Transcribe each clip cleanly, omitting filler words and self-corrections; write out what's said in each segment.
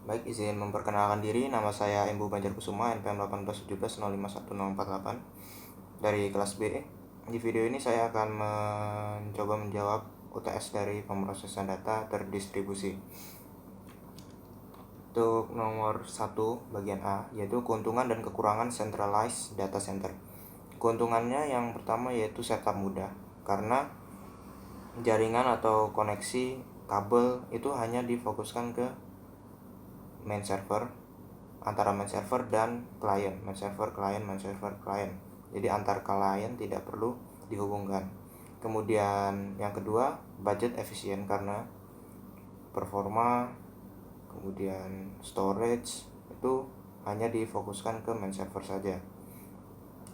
Baik, izin memperkenalkan diri. Nama saya Embu Banjarkusuma, NPM 1817051048 dari kelas B. Di video ini saya akan mencoba menjawab UTS dari pemrosesan data terdistribusi. Untuk nomor 1 bagian A, yaitu keuntungan dan kekurangan centralized data center. Keuntungannya yang pertama yaitu setup mudah, karena jaringan atau koneksi kabel itu hanya difokuskan ke main server, antara main server dan klien, main server klien. Jadi antar klien tidak perlu dihubungkan. Kemudian yang kedua, budget efisien karena performa, kemudian storage itu hanya difokuskan ke main server saja.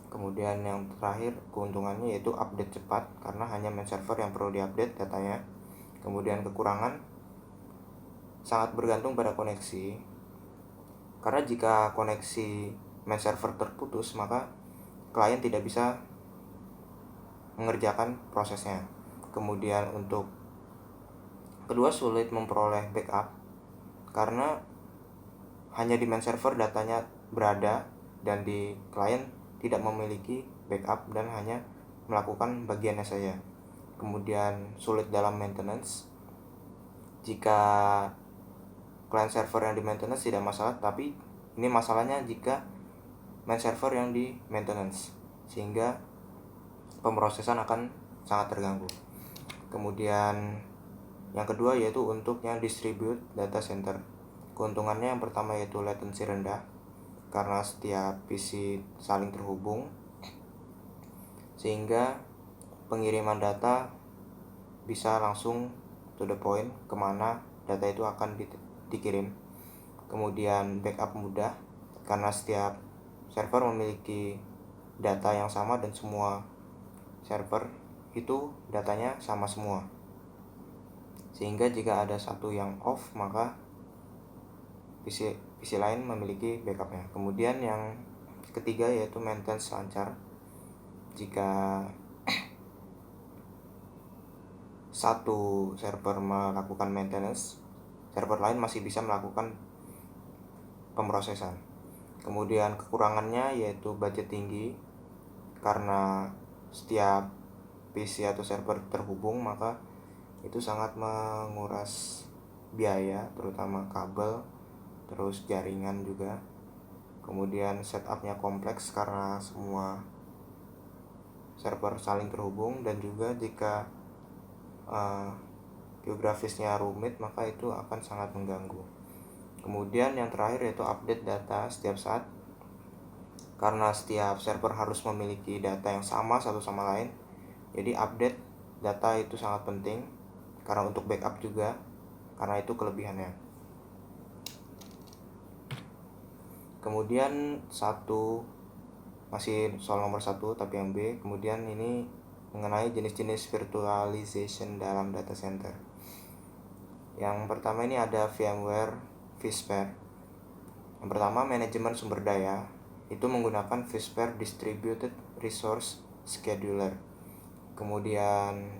Kemudian yang terakhir, keuntungannya yaitu update cepat karena hanya main server yang perlu diupdate datanya. Kemudian kekurangan sangat bergantung pada koneksi, karena jika koneksi main server terputus maka klien tidak bisa mengerjakan prosesnya. Kemudian untuk kedua, sulit memperoleh backup karena hanya di main server datanya berada dan di klien tidak memiliki backup dan hanya melakukan bagiannya saja. Kemudian sulit dalam maintenance. Jika client server yang di maintenance tidak masalah, tapi ini masalahnya jika main server yang di maintenance, sehingga pemrosesan akan sangat terganggu. Kemudian yang kedua yaitu untuk yang distribute data center. Keuntungannya yang pertama yaitu latency rendah karena setiap PC saling terhubung, sehingga pengiriman data bisa langsung to the point kemana data itu akan dikirim. Kemudian backup mudah karena setiap server memiliki data yang sama dan semua server itu datanya sama semua, sehingga jika ada satu yang off maka PC lain memiliki backupnya. Kemudian yang ketiga yaitu maintenance lancar. Jika satu server melakukan maintenance, server lain masih bisa melakukan pemrosesan. Kemudian kekurangannya yaitu budget tinggi karena setiap PC atau server terhubung maka itu sangat menguras biaya, terutama kabel, terus jaringan juga. Kemudian setupnya kompleks karena semua server saling terhubung, dan juga jika geografisnya rumit maka itu akan sangat mengganggu. Kemudian yang terakhir yaitu update data setiap saat, karena setiap server harus memiliki data yang sama satu sama lain, jadi update data itu sangat penting, karena untuk backup juga, karena itu kelebihannya. Kemudian masih soal nomor 1 tapi yang B. Kemudian ini mengenai jenis-jenis virtualization dalam data center. Yang pertama ini ada VMware vSphere. Yang pertama, manajemen sumber daya itu menggunakan vSphere Distributed Resource Scheduler. Kemudian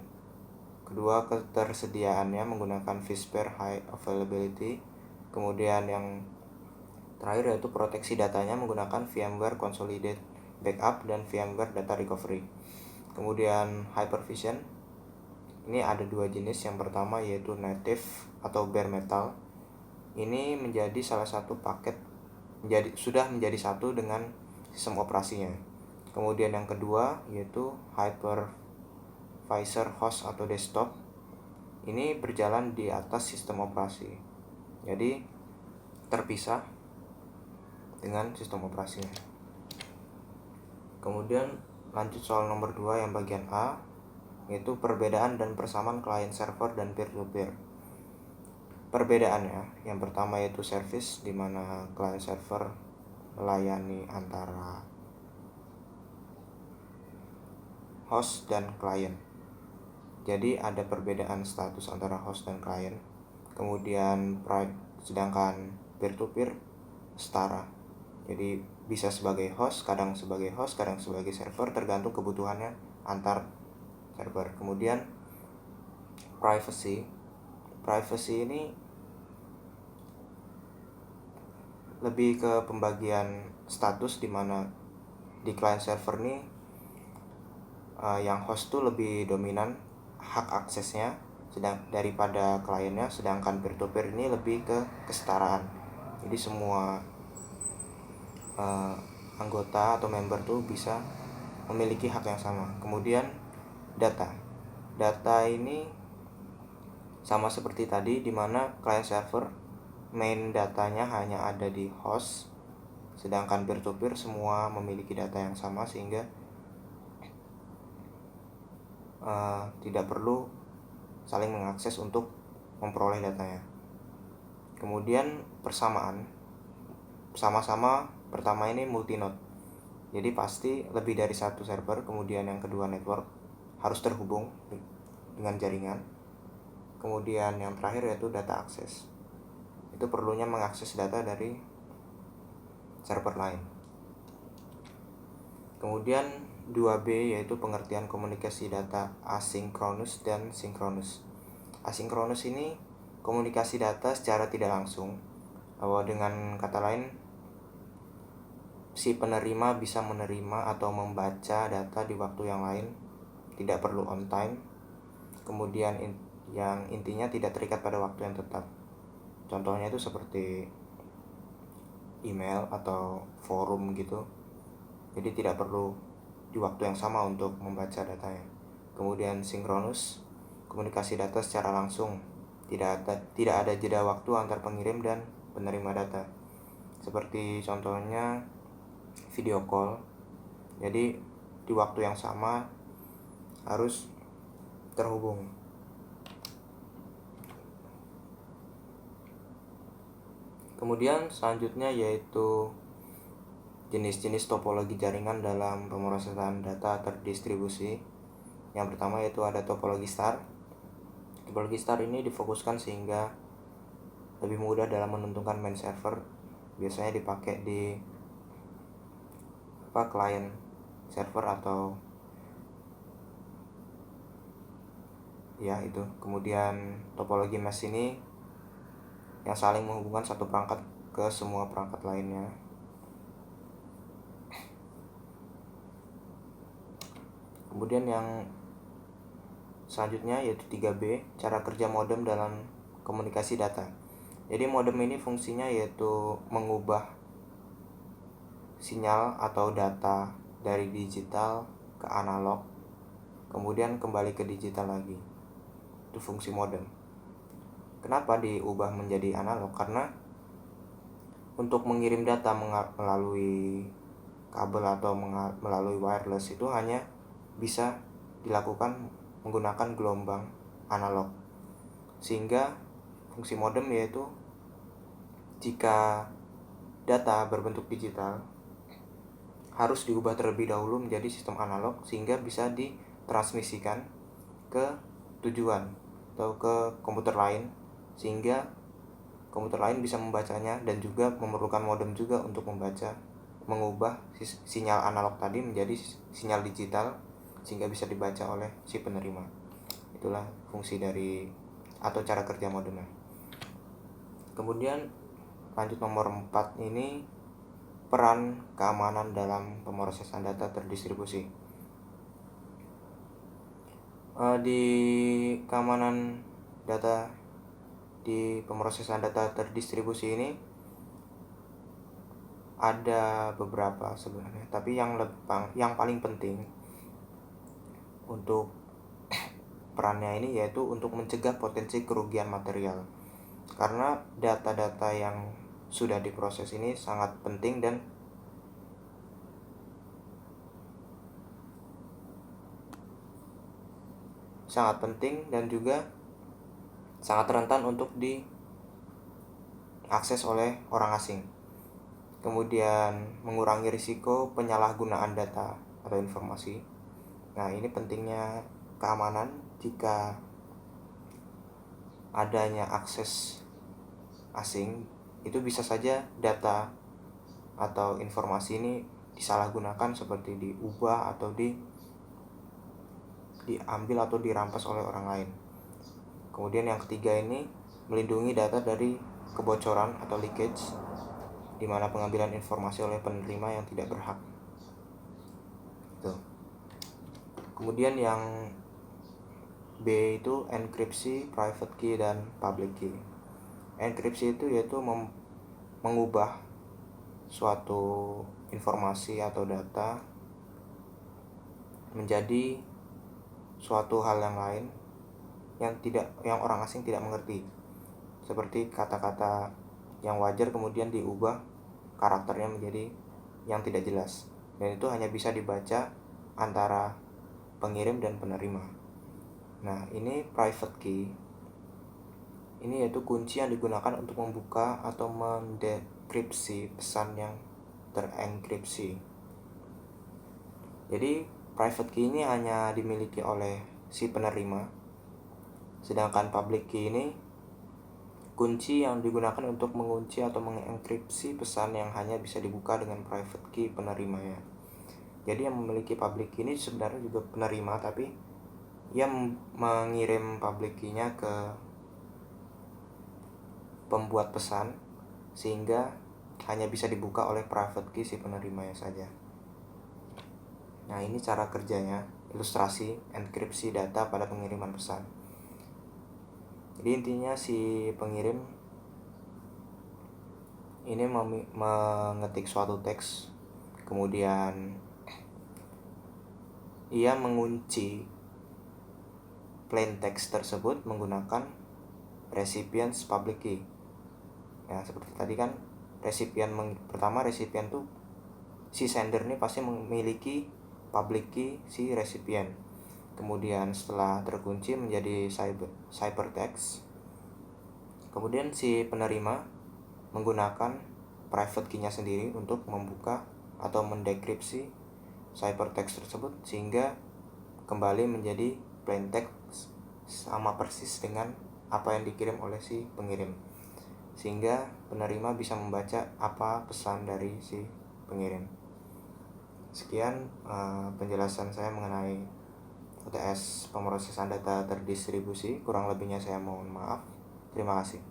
kedua, ketersediaannya menggunakan vSphere High Availability. Kemudian yang terakhir yaitu proteksi datanya menggunakan VMware Consolidated Backup dan VMware Data Recovery. Kemudian Hyper-V, ini ada dua jenis. Yang pertama yaitu native atau bare metal. Ini menjadi salah satu paket, sudah menjadi satu dengan sistem operasinya. Kemudian yang kedua yaitu hypervisor host atau desktop. Ini berjalan di atas sistem operasi, jadi terpisah dengan sistem operasinya. Kemudian lanjut soal nomor 2 yang bagian A, yaitu perbedaan dan persamaan client server dan peer-to-peer. Perbedaannya yang pertama yaitu service, di mana client server melayani antara host dan klien. Jadi ada perbedaan status antara host dan klien. Kemudian sedangkan peer-to-peer setara. Jadi bisa sebagai host, kadang sebagai server, tergantung kebutuhannya antar server. Kemudian privacy ini lebih ke pembagian status, di mana di client server nih yang host tuh lebih dominan hak aksesnya daripada kliennya, sedangkan peer-to-peer ini lebih ke kesetaraan. Jadi semua anggota atau member tuh bisa memiliki hak yang sama. Kemudian data ini sama seperti tadi, di mana client server main datanya hanya ada di host, sedangkan peer-to-peer semua memiliki data yang sama, sehingga tidak perlu saling mengakses untuk memperoleh datanya. Kemudian persamaan, sama-sama pertama ini multinode, jadi pasti lebih dari satu server. Kemudian yang kedua, network harus terhubung dengan jaringan. Kemudian yang terakhir yaitu data akses, itu perlunya mengakses data dari server lain. Kemudian 2B yaitu pengertian komunikasi data asinkronus dan sinkronus. Asinkronus ini komunikasi data secara tidak langsung, bahwa dengan kata lain si penerima bisa menerima atau membaca data di waktu yang lain, tidak perlu on time. Kemudian yang intinya tidak terikat pada waktu yang tetap. Contohnya itu seperti email atau forum gitu. Jadi tidak perlu di waktu yang sama untuk membaca datanya. Kemudian sinkronus, komunikasi data secara langsung, tidak ada jeda waktu antar pengirim dan penerima data. Seperti contohnya video call. Jadi di waktu yang sama harus terhubung. Kemudian selanjutnya yaitu jenis-jenis topologi jaringan dalam pemrosesan data terdistribusi. Yang pertama yaitu ada topologi star. Topologi star ini difokuskan sehingga lebih mudah dalam menentukan main server. Biasanya dipakai di client server atau ya itu. Kemudian topologi mesh ini yang saling menghubungkan satu perangkat ke semua perangkat lainnya. Kemudian yang selanjutnya yaitu 3B, cara kerja modem dalam komunikasi data. Jadi modem ini fungsinya yaitu mengubah sinyal atau data dari digital ke analog, kemudian kembali ke digital lagi. Itu fungsi modem. Kenapa diubah menjadi analog? Karena untuk mengirim data melalui kabel atau melalui wireless itu hanya bisa dilakukan menggunakan gelombang analog. Sehingga fungsi modem yaitu jika data berbentuk digital harus diubah terlebih dahulu menjadi sistem analog, sehingga bisa ditransmisikan ke tujuan atau ke komputer lain, sehingga komputer lain bisa membacanya, dan juga memerlukan modem juga untuk mengubah sinyal analog tadi menjadi sinyal digital, sehingga bisa dibaca oleh si penerima. Itulah fungsi dari atau cara kerja modemnya. Kemudian lanjut nomor 4 ini peran keamanan dalam pemrosesan data terdistribusi. Di keamanan data di pemrosesan data terdistribusi ini ada beberapa sebenarnya, tapi yang paling penting untuk perannya ini yaitu untuk mencegah potensi kerugian material. Karena data-data yang sudah diproses ini sangat penting dan juga sangat rentan untuk diakses oleh orang asing. Kemudian mengurangi risiko penyalahgunaan data atau informasi. Nah, ini pentingnya keamanan jika adanya akses asing, itu bisa saja data atau informasi ini disalahgunakan, seperti diubah atau diambil atau dirampas oleh orang lain. Kemudian yang ketiga ini melindungi data dari kebocoran atau leakage. di mana pengambilan informasi oleh penerima yang tidak berhak. Tuh. Kemudian yang B itu enkripsi, private key, dan public key. Enkripsi itu yaitu mengubah suatu informasi atau data menjadi suatu hal yang lain yang orang asing tidak mengerti. Seperti kata-kata yang wajar kemudian diubah karakternya menjadi yang tidak jelas. Dan itu hanya bisa dibaca antara pengirim dan penerima. Nah, ini private key. Ini yaitu kunci yang digunakan untuk membuka atau mendekripsi pesan yang terenkripsi. Jadi, private key ini hanya dimiliki oleh si penerima. Sedangkan public key ini kunci yang digunakan untuk mengunci atau mengenkripsi pesan yang hanya bisa dibuka dengan private key penerimanya. Jadi yang memiliki public key ini sebenarnya juga penerima, tapi ia mengirim public key-nya ke pembuat pesan sehingga hanya bisa dibuka oleh private key si penerimanya saja. Nah, ini cara kerjanya, ilustrasi enkripsi data pada pengiriman pesan. Jadi intinya si pengirim ini mengetik suatu teks, kemudian ia mengunci plain text tersebut menggunakan recipient's public key. Ya, seperti tadi kan pertama resipien tuh si sender ini pasti memiliki public key si recipient. Kemudian setelah terkunci menjadi ciphertext, kemudian si penerima menggunakan private key-nya sendiri untuk membuka atau mendekripsi ciphertext tersebut sehingga kembali menjadi plain text sama persis dengan apa yang dikirim oleh si pengirim, sehingga penerima bisa membaca apa pesan dari si pengirim. Sekian penjelasan saya mengenai UTS pemrosesan data terdistribusi. Kurang lebihnya saya mohon maaf. Terima kasih.